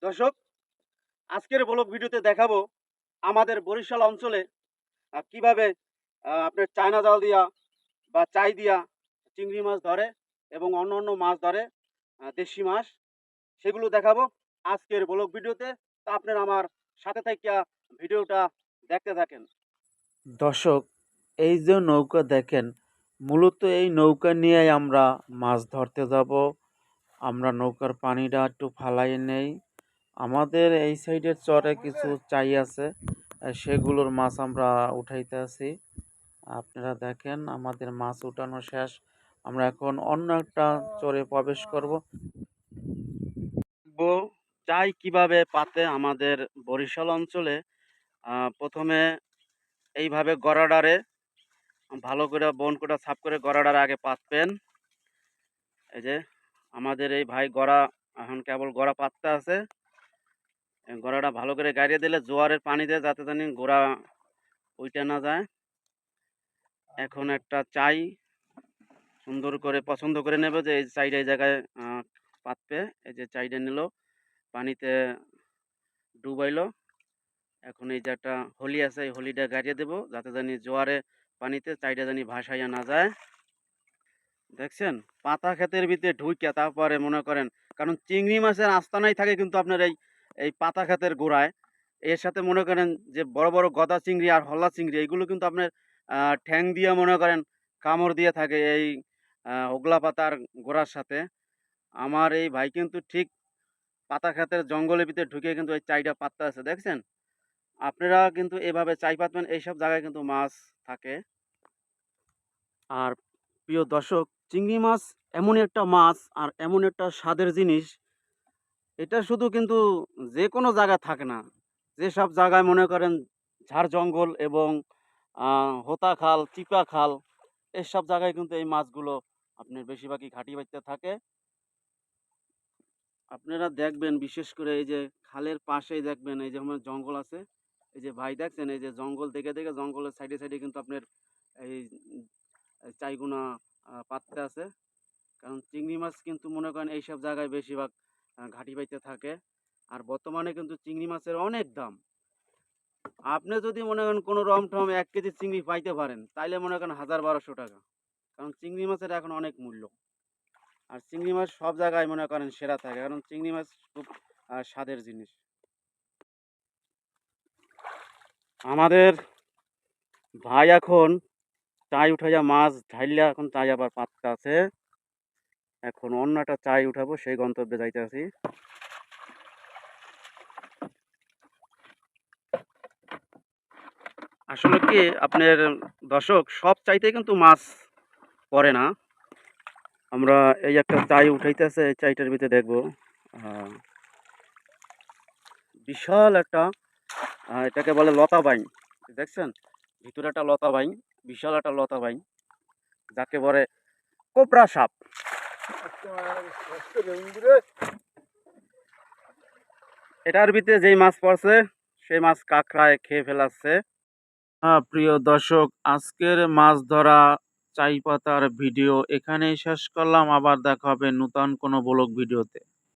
দর্শক, আজকের ব্লগ ভিডিওতে দেখাবো আমাদের বরিশাল অঞ্চলে কিভাবে আপনার চায়না জাল দিয়া বা চাই দিয়া চিংড়ি মাছ ধরে এবং অন্য অন্য মাছ ধরে, দেশি মাছ, সেগুলো দেখাবো আজকের ব্লগ ভিডিওতে। তা আপনারা আমার সাথে থাকিয়া ভিডিওটা দেখতে থাকেন। দর্শক, এই যে নৌকা দেখেন, মূলত এই নৌকা নিয়ে আমরা মাছ ধরতে যাব। আমরা নৌকার পানিটা একটু ফালাই নেই। আমাদের এই সাইডের চরে কিছু চাই আছে, সেগুলোর মাছ আমরা উঠাইতে আছি। আপনারা দেখেন আমাদের মাছ উঠানো শেষ। আমরা এখন অন্য একটা চরে প্রবেশ করব। চাই কিভাবে পাতে আমাদের বরিশাল অঞ্চলে। প্রথমে এইভাবে গড়াডারে ভালো করে বন কোটা সাফ করে গড়াডারে আগে পাতবেন। এই যে আমাদের এই ভাই গড়া এখন কেবল গড়া পাততে আছে। গড়াটা ভালো করে গাড়িয়ে দিলে জোয়ারের পানিতে যাতে জানি গোড়া উইটে না যায়। এখন একটা চাই সুন্দর করে পছন্দ করে নেবে যে এই চাইটা এই জায়গায় পাতবে। এই যে চাইটা নিল, পানিতে ডুবাইলো। এখন এই যে একটা হলি আছে, এই হলিটা গাড়িয়ে দেবো যাতে জানি জোয়ারে পানিতে চাইটা জানি ভাসাইয়া না যায়। দেখছেন, পাতা ক্ষেতের ভিতরে ঢুকিয়া তারপরে মনে করেন, কারণ চিংড়ি মাছের আস্তানাই থাকে কিন্তু আপনার এই এই পাতা ক্ষেতের গোড়ায়। এর সাথে মনে করেন যে বড় বড় গদা চিংড়ি আর হল্লা চিংড়ি, এইগুলো কিন্তু আপনার ঠ্যাং দিয়ে মনে করেন কামড় দিয়ে থাকে এই ওগলা পাতার গোড়ার সাথে। আমার এই ভাই কিন্তু ঠিক পাতা ক্ষেতের জঙ্গলের ভিতরে ঢুকে কিন্তু এই চাইটা পাততে আছে, দেখছেন। আপনারা কিন্তু এভাবে চাই পাতবেন, এইসব জায়গায় কিন্তু মাছ থাকে। আর প্রিয় দর্শক, চিংড়ি মাছ এমন একটা মাছ আর এমন একটা স্বাদের জিনিস, এটা শুধু কিন্তু যে কোনো জায়গায় থাকে না। যেসব জায়গায় মনে করেন ঝাড় জঙ্গল এবং হোতা খাল, চিপা খাল, এসব জায়গায় কিন্তু এই মাছগুলো আপনার বেশিরভাগই ঘাটি বাইতে থাকে। আপনারা দেখবেন বিশেষ করে এই যে খালের পাশেই দেখবেন এই যে আমার জঙ্গল আছে। এই যে ভাই দেখছেন, এই যে জঙ্গল দেখে দেখে জঙ্গলের সাইডে সাইডে কিন্তু আপনার এই চাইগুনা পাততে আছে। কারণ চিংড়ি মাছ কিন্তু মনে করেন এইসব জায়গায় বেশিরভাগ ঘাটি পাইতে থাকে। আর বর্তমানে কিন্তু চিংড়ি মাছের অনেক দাম। আপনি যদি মনে করেন কোনো রমঠম 1 কেজি চিংড়ি পাইতে পারেন, তাইলে মনে করেন 1000-1200 টাকা। কারণ চিংড়ি মাছের এখন অনেক মূল্য। আর চিংড়ি মাছ সব জায়গায় মনে করেন সেরা থাকে, কারণ চিংড়ি মাছ খুব স্বাদের জিনিস। আমাদের ভাই এখন চাই উঠাইয়া মাছ ঢাইলা এখন চাই আবার পাততে আছে। এখন অন্য একটা চাই উঠাবো, সেই গন্তব্যে যাইতে আছি। আসলে কি আপনার দর্শক, সব চাইতে কিন্তু মাছ পড়ে না। আমরা এই একটা চাই উঠাইতেছে, এই চাইটার ভিতরে দেখবো বিশাল একটা, এটাকে বলে লতা বাইন। দেখছেন, ভিতরে একটা লতা বাইন, বিশাল একটা লতা বাইন, যাকে বলে কোবরা সাপ। এটার ভিতরে যেই মাছ পড়ছে সেই মাছ কাঁকড়ায় খেয়ে ফেলাচ্ছে। প্রিয় দর্শক, আজকের মাছ ধরা চাই পাতার ভিডিও এখানেই শেষ করলাম। আবার দেখা হবে নতুন কোনো ব্লগ ভিডিওতে।